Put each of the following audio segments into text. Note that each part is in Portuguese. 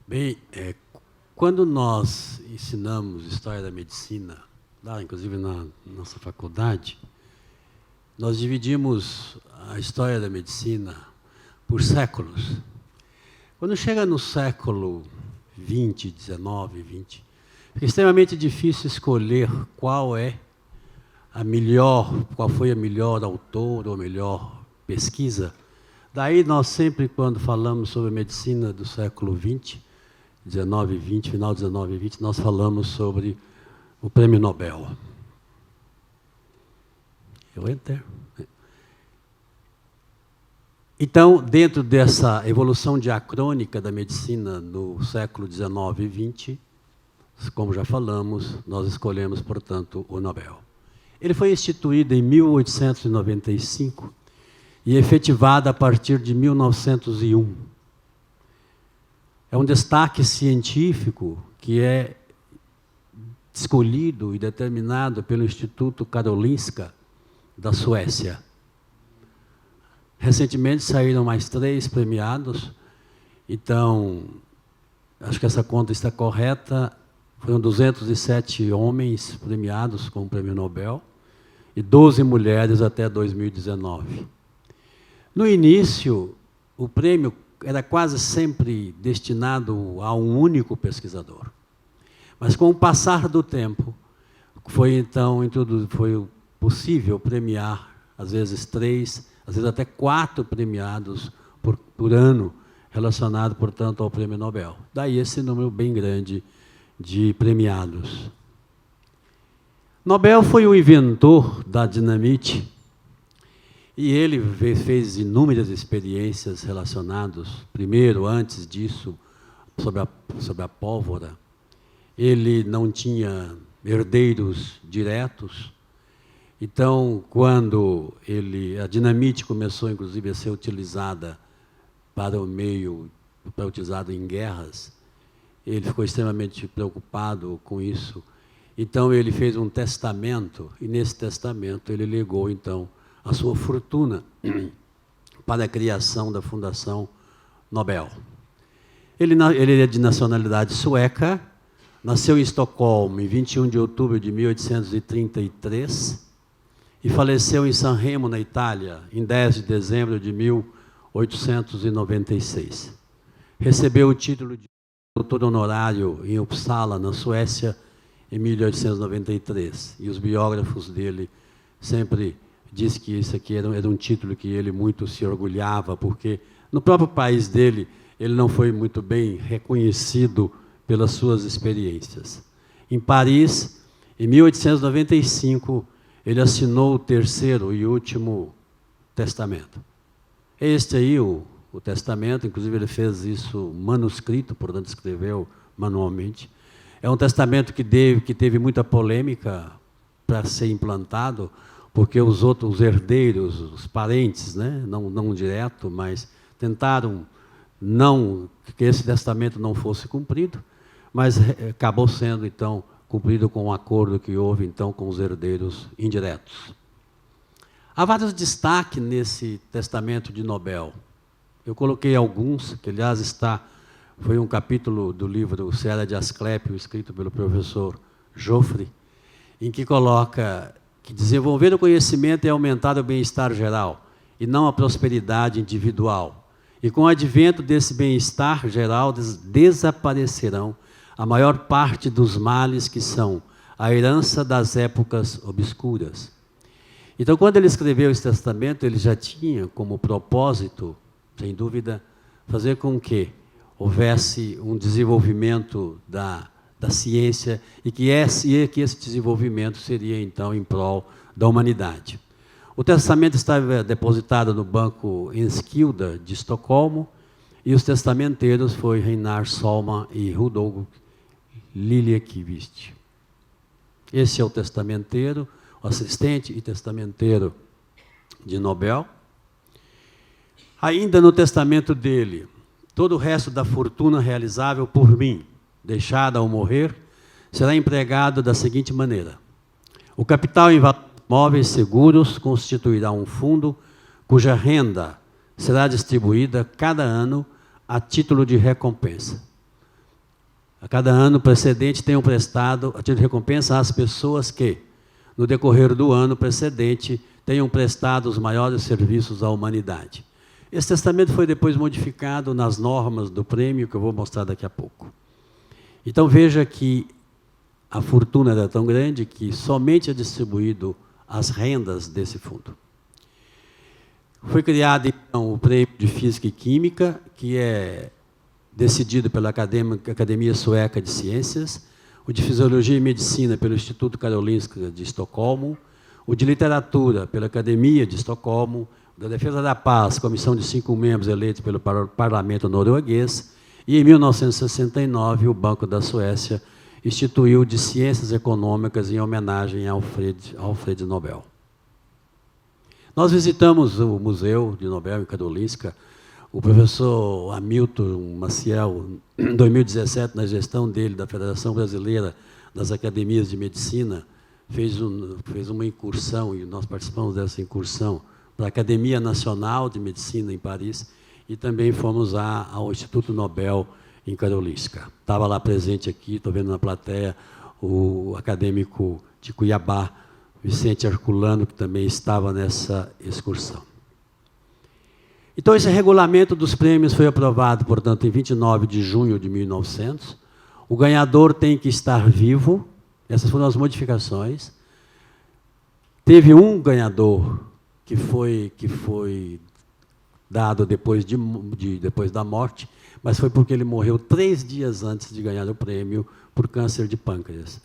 Bem, quando nós ensinamos História da Medicina, lá, inclusive na nossa faculdade, nós dividimos a História da Medicina por séculos. Quando chega no século XX, XIX, XX, fica extremamente difícil escolher qual foi a melhor autor ou a melhor pesquisa. Daí nós sempre, quando falamos sobre a medicina do século XX, 19 e 20, final 19 e 20, nós falamos sobre o Prêmio Nobel. Então, dentro dessa evolução diacrônica da medicina no século 19 e 20, como já falamos, nós escolhemos, portanto, o Nobel. Ele foi instituído em 1895 e efetivado a partir de 1901. É um destaque científico que é escolhido e determinado pelo Instituto Karolinska da Suécia. Recentemente saíram mais 3 premiados, então, acho que essa conta está correta, foram 207 homens premiados com o Prêmio Nobel e 12 mulheres até 2019. No início, o prêmio era quase sempre destinado a um único pesquisador. Mas, com o passar do tempo, foi possível premiar, às vezes 3, às vezes até 4 premiados por ano, relacionado, portanto, ao Prêmio Nobel. Daí esse número bem grande de premiados. Nobel foi o inventor da dinamite, e ele fez inúmeras experiências relacionadas, primeiro, antes disso, sobre a pólvora. Ele não tinha herdeiros diretos, então, quando a dinamite começou, inclusive, a ser utilizada utilizada em guerras, ele ficou extremamente preocupado com isso. Então, ele fez um testamento, e nesse testamento ele legou, então, a sua fortuna para a criação da Fundação Nobel. Ele é de nacionalidade sueca, nasceu em Estocolmo em 21 de outubro de 1833 e faleceu em San Remo, na Itália, em 10 de dezembro de 1896. Recebeu o título de doutor honorário em Uppsala, na Suécia, em 1893. E os biógrafos dele sempre disse que isso aqui era um título que ele muito se orgulhava, porque no próprio país dele ele não foi muito bem reconhecido pelas suas experiências. Em Paris, em 1895, ele assinou o 3º e último testamento. Este aí, o testamento, inclusive ele fez isso manuscrito, portanto escreveu manualmente. É um testamento que teve muita polêmica para ser implantado, porque os herdeiros, os parentes, né, não direto, mas tentaram que esse testamento não fosse cumprido, mas acabou sendo, então, cumprido com um acordo que houve, então, com os herdeiros indiretos. Há vários destaques nesse testamento de Nobel. Eu coloquei alguns, que, aliás, foi um capítulo do livro Seara de Asclepio, escrito pelo professor Joffre, em que coloca que desenvolver o conhecimento é aumentar o bem-estar geral, e não a prosperidade individual. E com o advento desse bem-estar geral, desaparecerão a maior parte dos males que são a herança das épocas obscuras. Então, quando ele escreveu esse testamento, ele já tinha como propósito, sem dúvida, fazer com que houvesse um desenvolvimento da ciência e que esse desenvolvimento seria, então, em prol da humanidade. O testamento estava depositado no Banco Enskilda de Estocolmo e os testamenteiros foram Reinar Solman e Rudolf Liljeqvist. Esse é o testamenteiro, o assistente e testamenteiro de Nobel. Ainda no testamento dele, todo o resto da fortuna realizável por mim, deixada ao morrer, será empregado da seguinte maneira: o capital em móveis seguros constituirá um fundo cuja renda será distribuída cada ano a título de recompensa. A cada ano precedente tenham prestado a título de recompensa às pessoas que, no decorrer do ano precedente, tenham prestado os maiores serviços à humanidade. Esse testamento foi depois modificado nas normas do prêmio, que eu vou mostrar daqui a pouco. Então veja que a fortuna era tão grande que somente é distribuído as rendas desse fundo. Foi criado, então, o Prêmio de Física e Química, que é decidido pela Academia Sueca de Ciências, o de Fisiologia e Medicina pelo Instituto Karolinska de Estocolmo, o de Literatura pela Academia de Estocolmo, da Defesa da Paz, comissão de 5 membros eleitos pelo Parlamento norueguês, e, em 1969, o Banco da Suécia instituiu de Ciências Econômicas em homenagem a Alfred Nobel. Nós visitamos o Museu de Nobel em Karolinska. O professor Hamilton Maciel, em 2017, na gestão dele, da Federação Brasileira das Academias de Medicina, fez uma incursão, e nós participamos dessa incursão, para a Academia Nacional de Medicina em Paris, e também fomos ao Instituto Nobel em Karolinska. Estava lá presente aqui, estou vendo na plateia, o acadêmico de Cuiabá, Vicente Herculano, que também estava nessa excursão. Então, esse regulamento dos prêmios foi aprovado, portanto, em 29 de junho de 1900. O ganhador tem que estar vivo. Essas foram as modificações. Teve um ganhador que foi dado depois da morte, mas foi porque ele morreu 3 dias antes de ganhar o prêmio por câncer de pâncreas.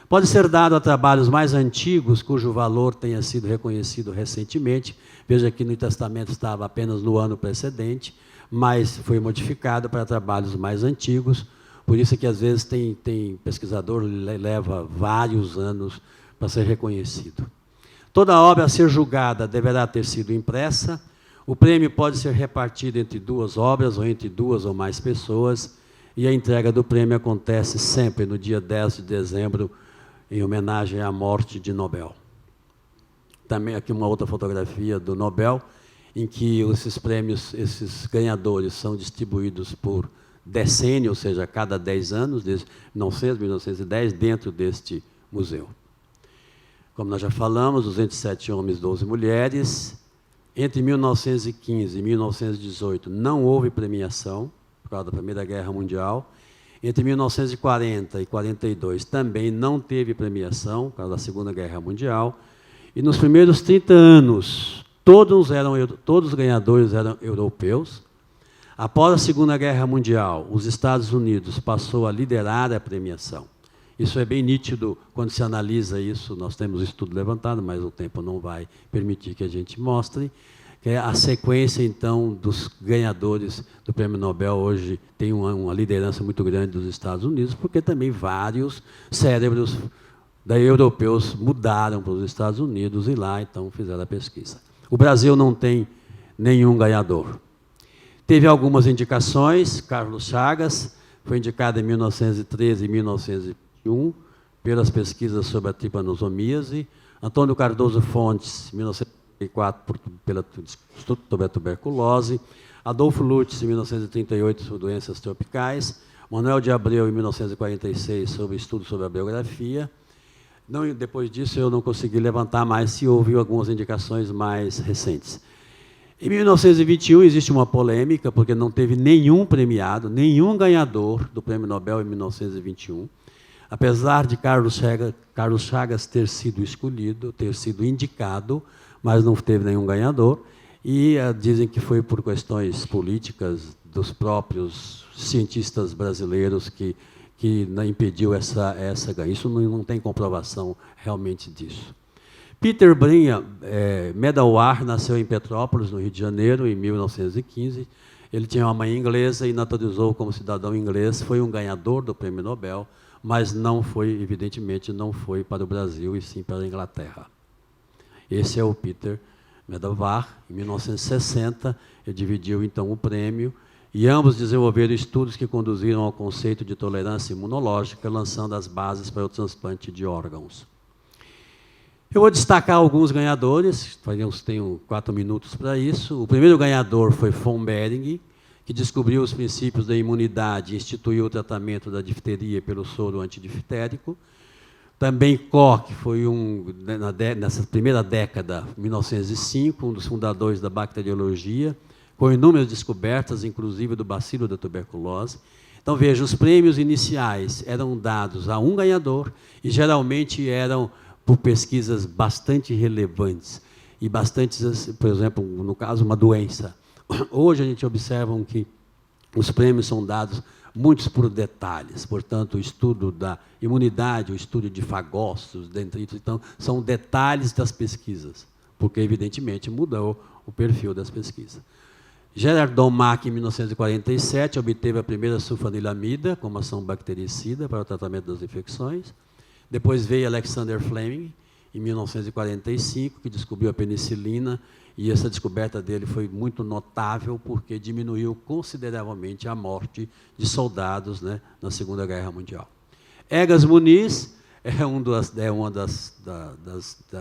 Pode ser dado a trabalhos mais antigos, cujo valor tenha sido reconhecido recentemente. Veja que no testamento estava apenas no ano precedente, mas foi modificado para trabalhos mais antigos. Por isso que, às vezes, tem pesquisador que leva vários anos para ser reconhecido. Toda obra a ser julgada deverá ter sido impressa. O prêmio pode ser repartido entre 2 obras ou entre 2 ou mais pessoas. E a entrega do prêmio acontece sempre no dia 10 de dezembro, em homenagem à morte de Nobel. Também aqui uma outra fotografia do Nobel, em que esses prêmios, esses ganhadores, são distribuídos por decênio, ou seja, a cada 10 anos, desde 1910, dentro deste museu. Como nós já falamos, 207 homens, 12 mulheres. Entre 1915 e 1918 não houve premiação, por causa da Primeira Guerra Mundial. Entre 1940 e 42 também não teve premiação, por causa da Segunda Guerra Mundial. E nos primeiros 30 anos, todos os ganhadores eram europeus. Após a Segunda Guerra Mundial, os Estados Unidos passou a liderar a premiação. Isso é bem nítido quando se analisa isso. Nós temos o estudo levantado, mas o tempo não vai permitir que a gente mostre. Que é a sequência, então, dos ganhadores do Prêmio Nobel hoje tem uma liderança muito grande dos Estados Unidos, porque também vários cérebros europeus mudaram para os Estados Unidos e lá, então, fizeram a pesquisa. O Brasil não tem nenhum ganhador. Teve algumas indicações. Carlos Chagas foi indicado em 1913 e 1921 pelas pesquisas sobre a tripanosomíase. Antônio Cardoso Fontes, 1904, pelo Instituto sobre a Tuberculose. Adolfo Lutz, em 1938, sobre doenças tropicais. Manuel de Abreu, em 1946, sobre estudo sobre a biografia. Depois disso, eu não consegui levantar mais se houve algumas indicações mais recentes. Em 1921, existe uma polêmica, porque não teve nenhum premiado, nenhum ganhador do Prêmio Nobel em 1921. Apesar de Carlos Chagas ter sido escolhido, ter sido indicado, mas não teve nenhum ganhador. E dizem que foi por questões políticas dos próprios cientistas brasileiros que impediu essa ganho. Isso não tem comprovação realmente disso. Peter Brinha Medawar nasceu em Petrópolis, no Rio de Janeiro, em 1915. Ele tinha uma mãe inglesa e naturalizou como cidadão inglês. Foi um ganhador do Prêmio Nobel, mas não foi, evidentemente, não foi para o Brasil, e sim para a Inglaterra. Esse é o Peter Medawar. Em 1960, ele dividiu, então, o prêmio, e ambos desenvolveram estudos que conduziram ao conceito de tolerância imunológica, lançando as bases para o transplante de órgãos. Eu vou destacar alguns ganhadores, tenho 4 minutos para isso. O primeiro ganhador foi von Behring, que descobriu os princípios da imunidade e instituiu o tratamento da difteria pelo soro antidifterico. Também Koch foi nessa primeira década, 1905, um dos fundadores da bacteriologia, com inúmeras descobertas, inclusive do bacilo da tuberculose. Então, veja, os prêmios iniciais eram dados a um ganhador e, geralmente, eram por pesquisas bastante relevantes e bastante, por exemplo, no caso, uma doença. Hoje, a gente observa que os prêmios são dados muitos por detalhes, portanto, o estudo da imunidade, o estudo de fagócitos, dendritos, então, são detalhes das pesquisas, porque, evidentemente, mudou o perfil das pesquisas. Gerard Domack, em 1947, obteve a primeira sulfanilamida como ação bactericida para o tratamento das infecções. Depois veio Alexander Fleming, em 1945, que descobriu a penicilina, e essa descoberta dele foi muito notável, porque diminuiu consideravelmente a morte de soldados, né, na Segunda Guerra Mundial. Egas Muniz é uma das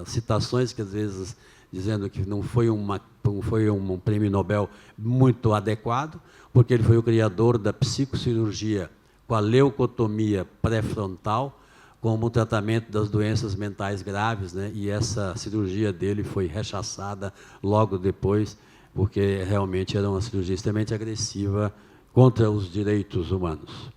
citações que, às vezes, dizendo que não foi um prêmio Nobel muito adequado, porque ele foi o criador da psicocirurgia com a leucotomia pré-frontal, como um tratamento das doenças mentais graves, né? E essa cirurgia dele foi rechaçada logo depois, porque realmente era uma cirurgia extremamente agressiva contra os direitos humanos.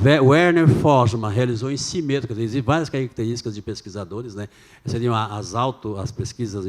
Werner Forssmann realizou em si mesmo, quer dizer, existem várias características de pesquisadores, né? Seriam as pesquisas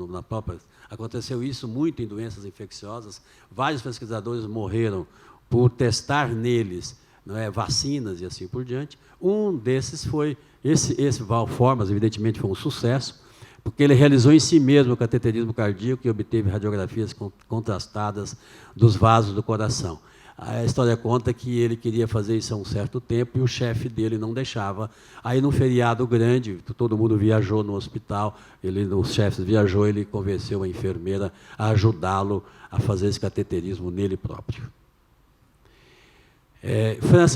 na própria. Aconteceu isso muito em doenças infecciosas. Vários pesquisadores morreram por testar neles, não é, vacinas e assim por diante. Um desses foi esse Formas, evidentemente foi um sucesso, porque ele realizou em si mesmo o cateterismo cardíaco e obteve radiografias contrastadas dos vasos do coração. A história conta que ele queria fazer isso há um certo tempo e o chefe dele não deixava. Aí, num feriado grande, todo mundo viajou no hospital, os chefes viajou, ele convenceu a enfermeira a ajudá-lo a fazer esse cateterismo nele próprio.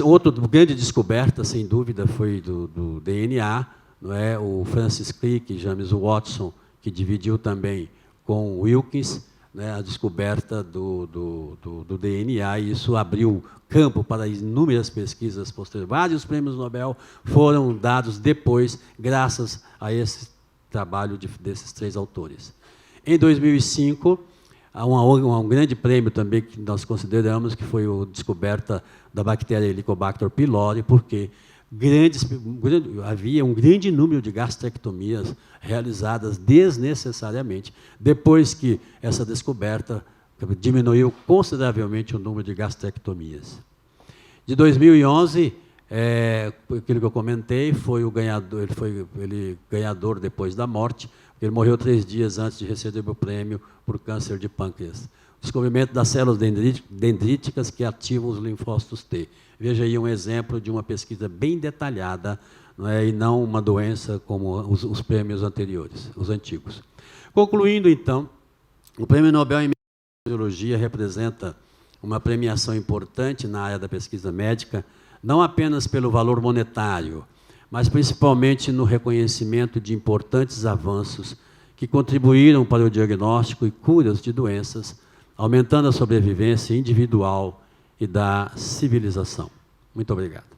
Outra grande descoberta, sem dúvida, foi do DNA, não é? O Francis Crick e James Watson, que dividiu também com Wilkins, né, a descoberta do DNA, e isso abriu campo para inúmeras pesquisas posteriores. Vários prêmios Nobel foram dados depois, graças a esse trabalho desses três autores. Em 2005, há um grande prêmio também que nós consideramos, que foi a descoberta da bactéria Helicobacter pylori, porque havia um grande número de gastrectomias realizadas desnecessariamente, depois que essa descoberta diminuiu consideravelmente o número de gastrectomias. De 2011, aquilo que eu comentei, foi o ganhador, ele ganhador depois da morte, ele morreu 3 dias antes de receber o prêmio por câncer de pâncreas. Descobrimento das células dendríticas que ativam os linfócitos T. Veja aí um exemplo de uma pesquisa bem detalhada, não é, e não uma doença como os prêmios anteriores, os antigos. Concluindo, então, o Prêmio Nobel em Microbiologia representa uma premiação importante na área da pesquisa médica, não apenas pelo valor monetário, mas principalmente no reconhecimento de importantes avanços que contribuíram para o diagnóstico e curas de doenças, aumentando a sobrevivência individual e da civilização. Muito obrigado.